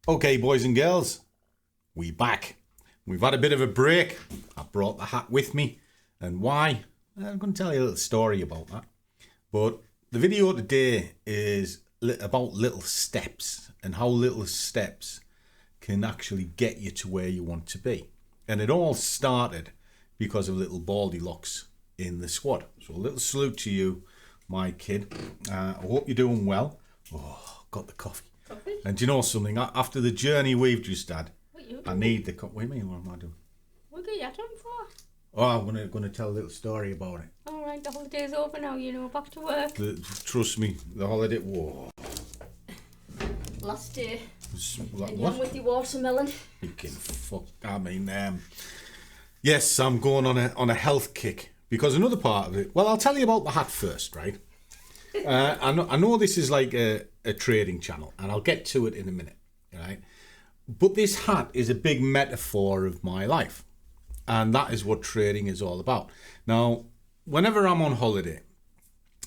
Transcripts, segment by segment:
Okay, boys and girls, we back. We've had a bit of a break. I brought the hat with me. And why? I'm going to tell you a little story about that. But the video today is about little steps and how little steps can actually get you to where you want to be. And it all started because of little Baldy Locks in the squad. So a little salute to you, my kid. I hope you're doing well. Oh, got the coffee. And do you know something? After the journey we've just had, I need the coffee. What do you mean? What am I doing? What are you at for? Oh, I'm going to tell a little story about it. All right, the holiday's over now, you know, back to work. Trust me, the holiday... Whoa. Last day. What? With your watermelon. You can fuck... I mean, yes, I'm going on a health kick. Because another part of it... Well, I'll tell you about the hat first, right? I know this is like a trading channel, and I'll get to it in a minute, right? But this hat is a big metaphor of my life, and that is what trading is all about. Now, whenever I'm on holiday,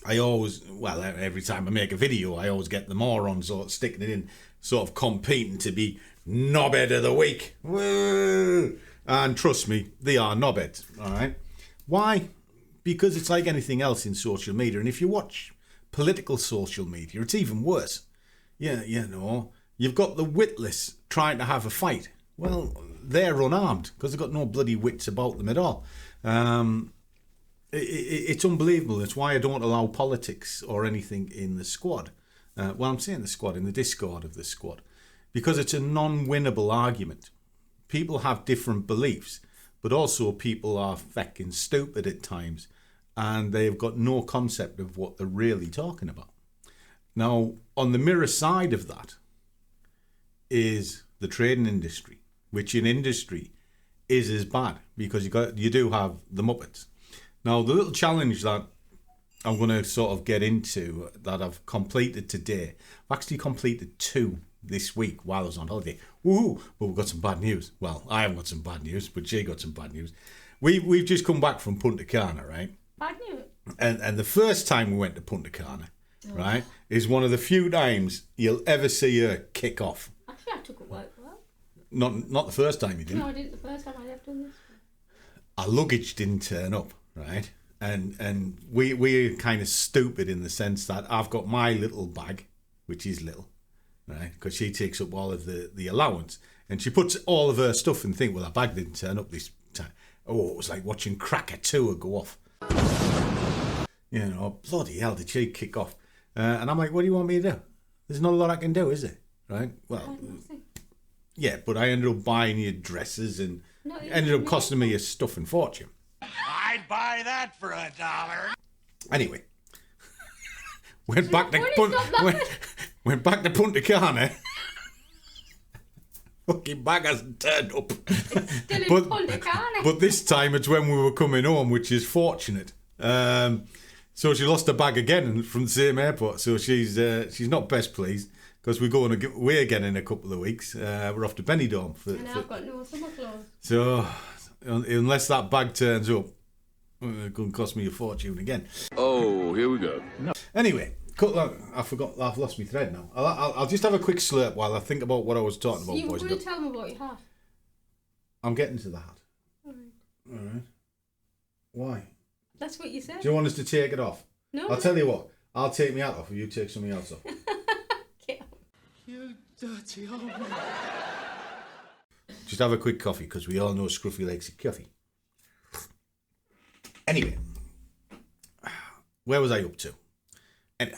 I always, well, every time I make a video, I always get the morons sort of sticking it in, sort of competing to be knobhead of the week. Woo! And trust me, they are knobheads, all right? Why? Because it's like anything else in social media, and if you watch political social media, it's even worse. Yeah, you know, you've got the witless trying to have a fight. Well, they're unarmed because they've got no bloody wits about them at all. It's unbelievable. It's why I don't allow politics or anything in the squad. Well, I'm saying the squad, in the Discord of the squad, because it's a non-winnable argument. People have different beliefs, but also people are fucking stupid at times, and they've got no concept of what they're really talking about. Now, on the mirror side of that is the trading industry, which in industry is as bad because you do have the Muppets. Now, the little challenge that I'm going to sort of get into that I've completed today, I've actually completed 2 this week while I was on holiday. Woohoo! But we've got some bad news. Well, I haven't got some bad news, but Jay got some bad news. We've just come back from Punta Cana, right? Bad news. And the first time we went to Punta Cana, right, is one of the few times you'll ever see her kick off. Actually, I took it well. Not the first time you did. No, I didn't the first time I left on this. Our luggage didn't turn up, right? And we're kind of stupid in the sense that I've got my little bag, which is little, right? Because she takes up all of the allowance. And she puts all of her stuff in and think, well, our bag didn't turn up this time. Oh, it was like watching Cracker 2 go off. You know, bloody hell, did she kick off? And I'm like, what do you want me to do? There's not a lot I can do, is there? Right? Well, yeah, but I ended up buying you dresses and ended up costing me a stuffing fortune. I'd buy that for $1. Anyway, went back to Punta Cana. Fucking bag hasn't turned up. Still in Punta Cana. But this time it's when we were coming home, which is fortunate. So she lost her bag again from the same airport. So she's not best pleased because we're going away again in a couple of weeks. We're off to Benidorm. And I've got no summer clothes. So unless that bag turns up, it's going to cost me a fortune again. Oh, here we go. No. Anyway, I forgot. I've lost my thread now. I'll just have a quick slurp while I think about what I was talking about. You were going to tell me about your hat. I'm getting to the hat. All right. All right. Why? That's what you said. Do you want us to take it off? No. I'll tell you what. I'll take my hat off, or you take something else off. Okay. You dirty old man. Just have a quick coffee because we all know Scruffy likes a coffee. Anyway, where was I up to? Anyway,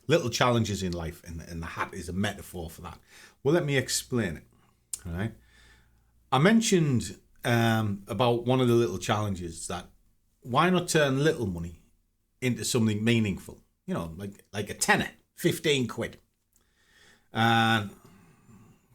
little challenges in life, and the hat is a metaphor for that. Well, let me explain it. All right. I mentioned about one of the little challenges that why not turn little money into something meaningful? You know, like a tenner, 15 quid. And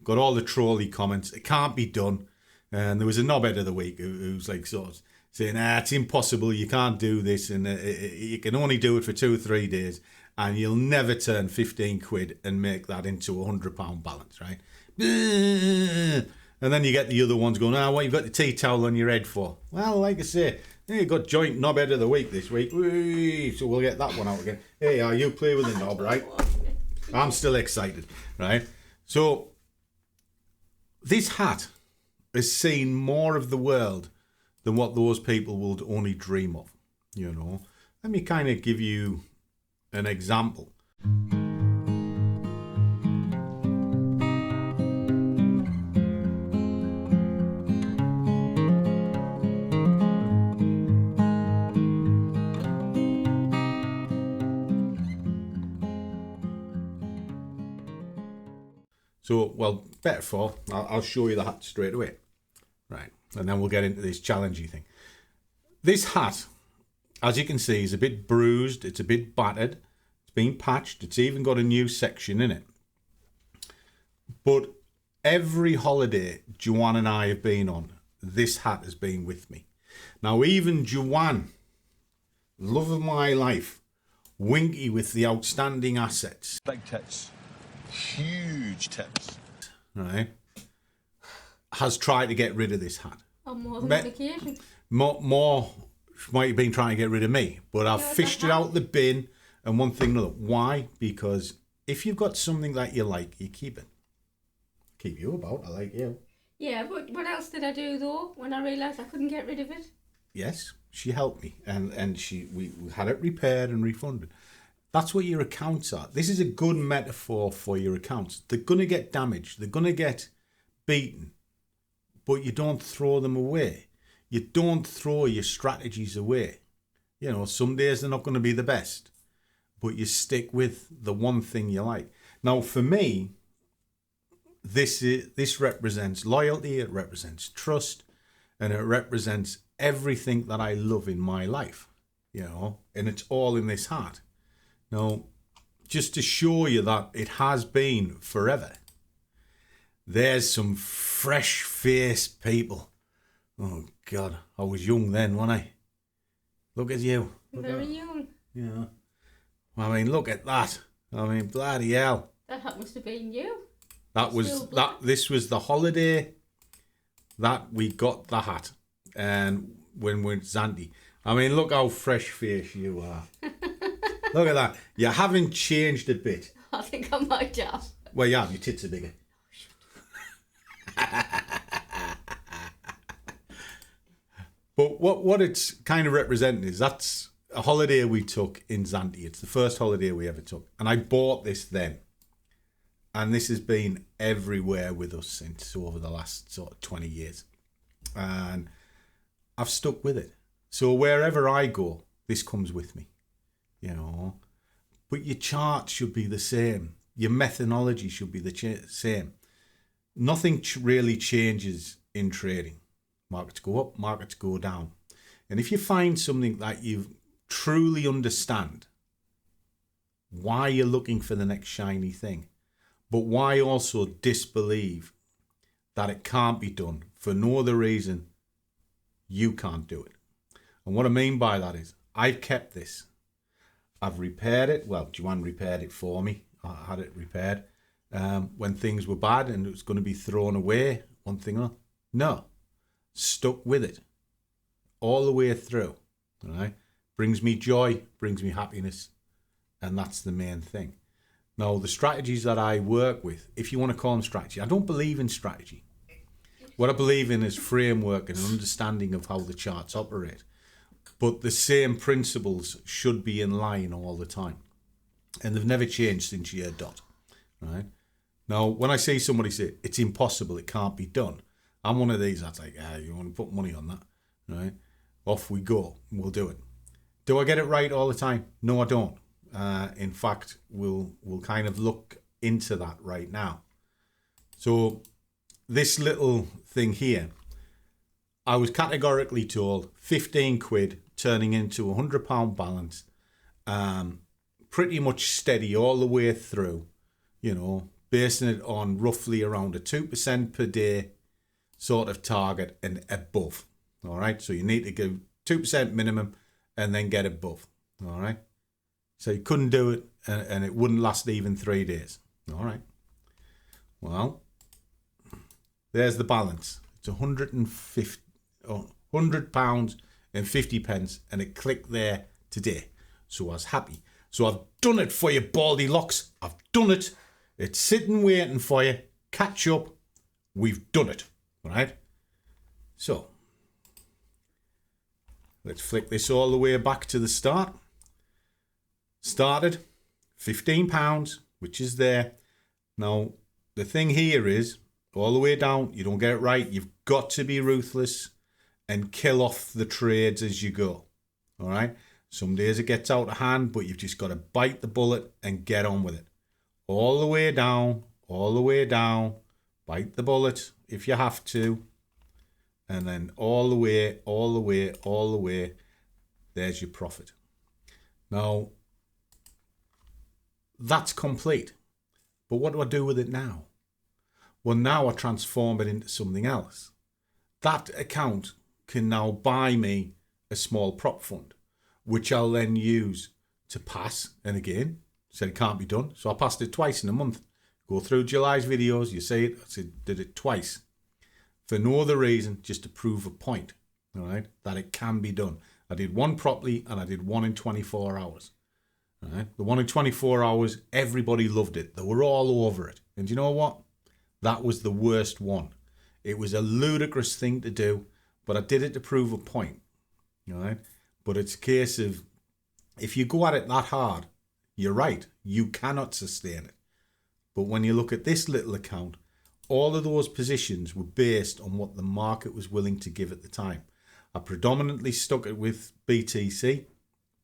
got all the trolley comments. It can't be done. And there was a knobhead of the week who's like sort of saying, it's impossible. You can't do this. And you can only do it for 2 or 3 days. And you'll never turn 15 quid and make that into a £100 balance, right? And then you get the other ones going, what you've got the tea towel on your head for? Well, like I say, you've got joint knobhead of the week this week. So we'll get that one out again. Hey, you play with the knob, right? I'm still excited, right? So this hat has seen more of the world than what those people would only dream of, you know. Let me kind of give you an example. So, well, better for, I'll show you the hat straight away. Right, and then we'll get into this challenging thing. This hat, as you can see, is a bit bruised, it's a bit battered, it's been patched, it's even got a new section in it. But every holiday Joanne and I have been on, this hat has been with me. Now, even Joanne, love of my life, Winky with the outstanding assets. Big tits. Huge tits. Right, has tried to get rid of this hat. On more than one occasion. More might have been trying to get rid of me, but I've fished it out the bin and one thing another. Why? Because if you've got something that you like, you keep it. Keep you about, I like you. Yeah, but what else did I do though when I realised I couldn't get rid of it? Yes, she helped me and we had it repaired and refunded. That's what your accounts are. This is a good metaphor for your accounts. They're going to get damaged. They're going to get beaten. But you don't throw them away. You don't throw your strategies away. You know, some days they're not going to be the best. But you stick with the one thing you like. Now, for me, this represents loyalty. It represents trust. And it represents everything that I love in my life. You know, and it's all in this hat. Now, just to show you that it has been forever, there's some fresh-faced people. Oh, God, I was young then, wasn't I? Look at you. Very young. Yeah. I mean, look at that. I mean, bloody hell. That hat must have been you. This was the holiday that we got the hat. And when we're in Zante. I mean, look how fresh-faced you are. Look at that. You haven't changed a bit. I think I might have. Well, you have. Your tits are bigger. But what it's kind of representing is that's a holiday we took in Zante. It's the first holiday we ever took. And I bought this then. And this has been everywhere with us since over the last sort of 20 years. And I've stuck with it. So wherever I go, this comes with me. You know, but your chart should be the same. Your methodology should be the same. Nothing really changes in trading. Markets go up, markets go down. And if you find something that you truly understand, why you're looking for the next shiny thing, but why also disbelieve that it can't be done for no other reason, you can't do it. And what I mean by that is, I've kept this. I've repaired it. Well, Joanne repaired it for me. I had it repaired. When things were bad and it was going to be thrown away, one thing or another. No. Stuck with it. All the way through. All right? Brings me joy, brings me happiness. And that's the main thing. Now, the strategies that I work with, if you want to call them strategy, I don't believe in strategy. What I believe in is framework and an understanding of how the charts operate. But the same principles should be in line all the time. And they've never changed since year dot. Right? Now, when I see somebody say, it's impossible, it can't be done, I'm one of these that's like, you want to put money on that? Right? Off we go. We'll do it. Do I get it right all the time? No, I don't. In fact, we'll kind of look into that right now. So this little thing here, I was categorically told 15 quid turning into £100 balance, pretty much steady all the way through, you know, basing it on roughly around a 2% per day sort of target and above. All right. So you need to give 2% minimum and then get above. All right. So you couldn't do it and it wouldn't last even 3 days. All right. Well, there's the balance. It's £100 and 50 pence, and it clicked there today. So I was happy. So I've done it for you, baldy locks. I've done it. It's sitting waiting for you. Catch up We've done it, right? So let's flick this all the way back to the start. Started £15, which is there. Now, the thing here is, all the way down, you don't get it right. You've got to be ruthless and kill off the trades as you go. All right? Some days it gets out of hand, but you've just got to bite the bullet and get on with it. All the way down, all the way down. Bite the bullet if you have to. And then all the way, all the way, all the way. There's your profit. Now, that's complete. But what do I do with it now? Well, now I transform it into something else. That account can now buy me a small prop fund, which I'll then use to pass. And again, said it can't be done. So I passed it twice in a month. Go through July's videos, you see it. I did it twice. For no other reason, just to prove a point, all right, that it can be done. I did one properly and I did one in 24 hours. All right? The one in 24 hours, everybody loved it. They were all over it. And you know what? That was the worst one. It was a ludicrous thing to do, but I did it to prove a point. All right? But it's a case of, if you go at it that hard, you're right, you cannot sustain it. But when you look at this little account, all of those positions were based on what the market was willing to give at the time. I predominantly stuck it with BTC,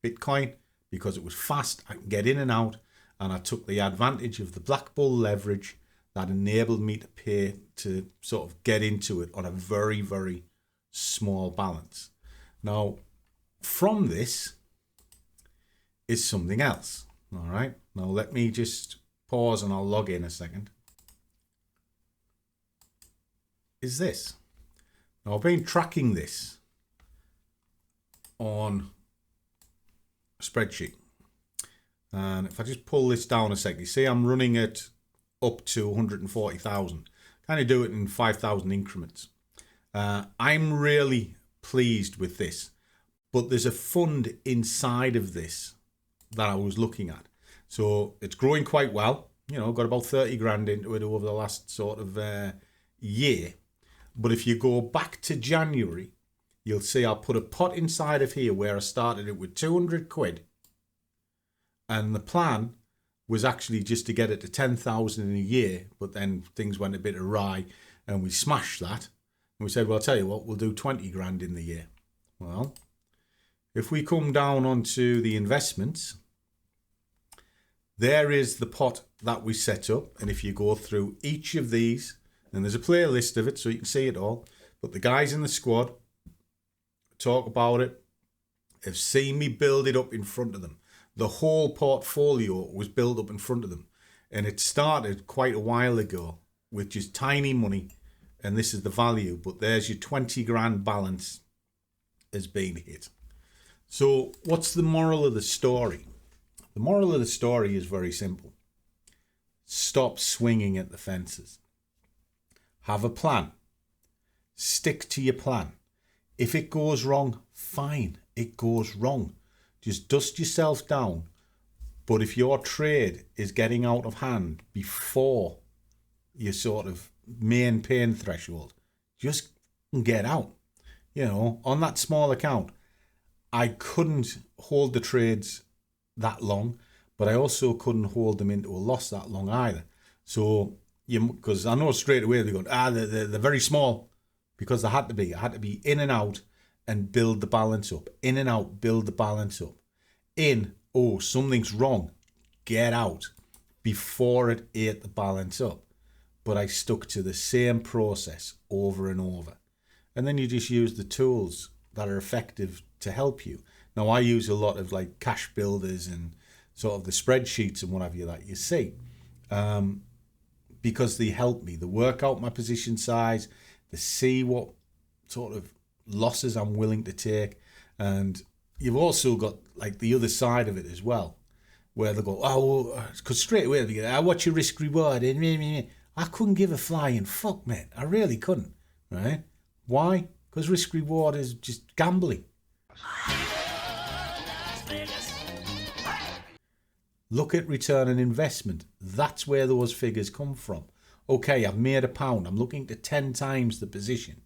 Bitcoin, because it was fast, I can get in and out, and I took the advantage of the BlackBull leverage that enabled me to pay to sort of get into it on a very, very small balance. Now, from this is something else, all right? Now, let me just pause and I'll log in a second. Is this. Now, I've been tracking this on a spreadsheet. And if I just pull this down a second, you see I'm running it up to 140,000. Kind of do it in 5,000 increments. I'm really pleased with this. But there's a fund inside of this that I was looking at. So it's growing quite well. You know, got about 30 grand into it over the last sort of year. But if you go back to January, you'll see I'll put a pot inside of here where I started it with 200 quid. And the plan was actually just to get it to 10,000 in a year. But then things went a bit awry and we smashed that. And we said, well, I'll tell you what, we'll do 20 grand in the year. Well, if we come down onto the investments, there is the pot that we set up. And if you go through each of these, and there's a playlist of it so you can see it all. But the guys in the squad talk about it, have seen me build it up in front of them. The whole portfolio was built up in front of them. And it started quite a while ago with just tiny money. And this is the value. But there's your 20 grand balance has been hit. So what's the moral of the story? The moral of the story is very simple. Stop swinging at the fences. Have a plan. Stick to your plan. If it goes wrong, fine. It goes wrong. Just dust yourself down. But if your trade is getting out of hand before your sort of main pain threshold, just get out. You know, on that small account, I couldn't hold the trades that long, but I also couldn't hold them into a loss that long either. So, because I know straight away they're going, they're very small, because they had to be. I had to be in and out and build the balance up. In and out, build the balance up. In, oh, something's wrong, get out before it ate the balance up. But I stuck to the same process over and over. And then you just use the tools that are effective to help you. Now, I use a lot of like cash builders and sort of the spreadsheets and what have you that you see. Because they help me. They work out my position size. They see what sort of losses I'm willing to take. And you've also got like the other side of it as well, where they go, because straight away they go, what's your risk reward? I couldn't give a flying fuck, mate. I really couldn't, right? Why? Because risk reward is just gambling. Look at return on investment. That's where those figures come from. okay, I've made £1. I'm looking to 10 times the position.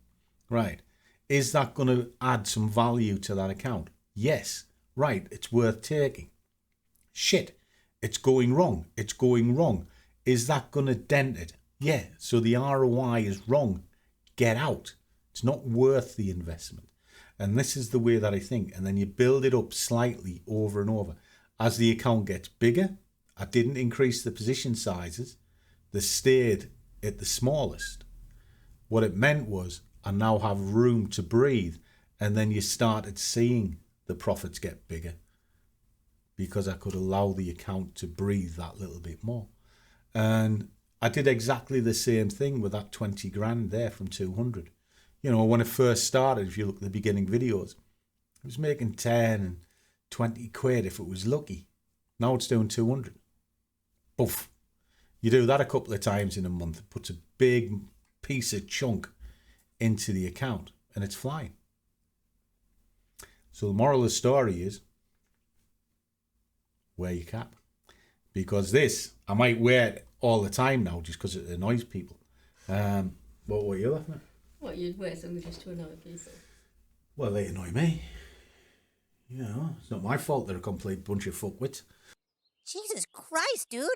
Right. Is that going to add some value to that account? Yes. Right. It's worth taking. Shit. It's going wrong. It's going wrong. Is that going to dent it? Yeah. So the ROI is wrong. Get out. It's not worth the investment. And this is the way that I think. And then you build it up slightly over and over. As the account gets bigger, I didn't increase the position sizes. They stayed at the smallest. What it meant was I now have room to breathe. And then you started seeing the profits get bigger because I could allow the account to breathe that little bit more. And I did exactly the same thing with that 20 grand there from 200. You know, when it first started, if you look at the beginning videos, I was making 10 and 20 quid if it was lucky. Now it's doing 200. Poof. You do that a couple of times in a month, it puts a big piece of chunk into the account and it's flying. So the moral of the story is wear your cap. Because this, I might wear it all the time now just because it annoys people. What were you laughing at? What, you'd wear something just to annoy people? Well, they annoy me. You know, it's not my fault they're a complete bunch of fuckwits. Jesus Christ, dude.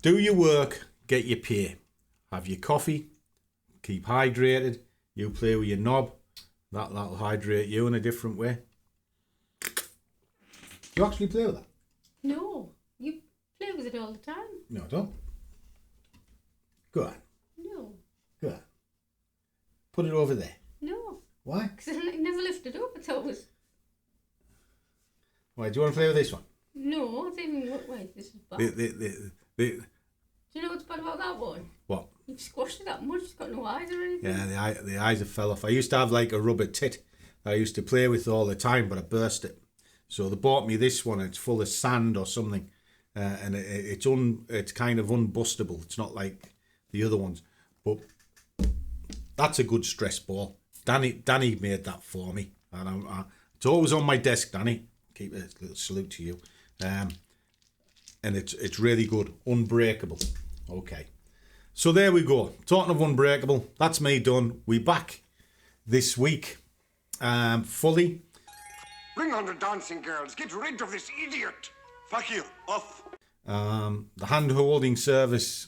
Do your work, get your pay. Have your coffee, keep hydrated. You play with your knob. That'll hydrate you in a different way. You actually play with that? No, you play with it all the time. No, I don't. Go on. No. Go on. Put it over there. No. Why? Because I never lifted up. It's always... Why, do you want to play with this one? No, it's even... Wait, this is bad. Do you know what's bad about that one? What? You've squashed it that much. It's got no eyes or anything. Yeah, the eyes have fell off. I used to have like a rubber tit that I used to play with all the time, but I burst it. So they bought me this one. It's full of sand or something, and it's kind of unbustable. It's not like the other ones, but that's a good stress ball. Danny made that for me, and it's always on my desk. Danny, keep a little salute to you. And it's really good, unbreakable. Okay, so there we go. Talking of unbreakable, that's me done. We back this week, fully. Bring on the dancing girls. Get rid of this idiot. Fuck you. Off. The hand-holding service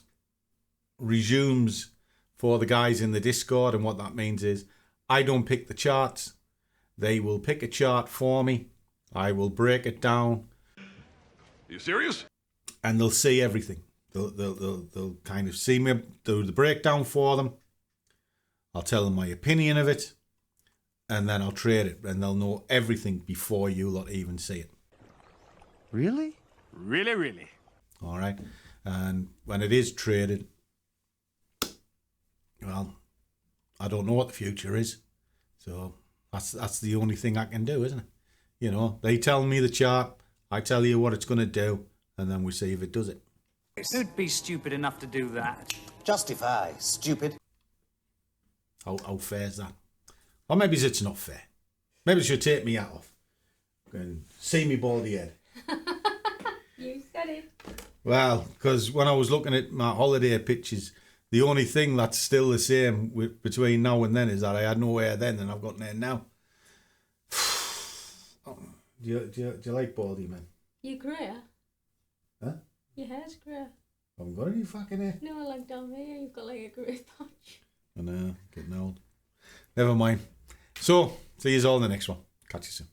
resumes for the guys in the Discord, and what that means is I don't pick the charts. They will pick a chart for me. I will break it down. You serious? And they'll see everything. They'll kind of see me do the breakdown for them. I'll tell them my opinion of it. And then I'll trade it, and they'll know everything before you lot even see it. Really? Really? All right. And when it is traded, well, I don't know what the future is. So that's the only thing I can do, isn't it? You know, they tell me the chart, I tell you what it's going to do, and then we see if it does it. Who'd be stupid enough to do that? Justify, stupid. How fair is that? Or maybe it's not fair. Maybe they should take me hat off and see me baldy head. You said it. Well, because when I was looking at my holiday pictures, the only thing that's still the same between now and then is that I had no hair then and I've got hair now. Do you like baldy, man? You're grey. Huh? Your hair's grey. I haven't got any fucking hair. No, like down here, you've got like a grey patch. I know, getting old. Never mind. So, see you all in the next one. Catch you soon.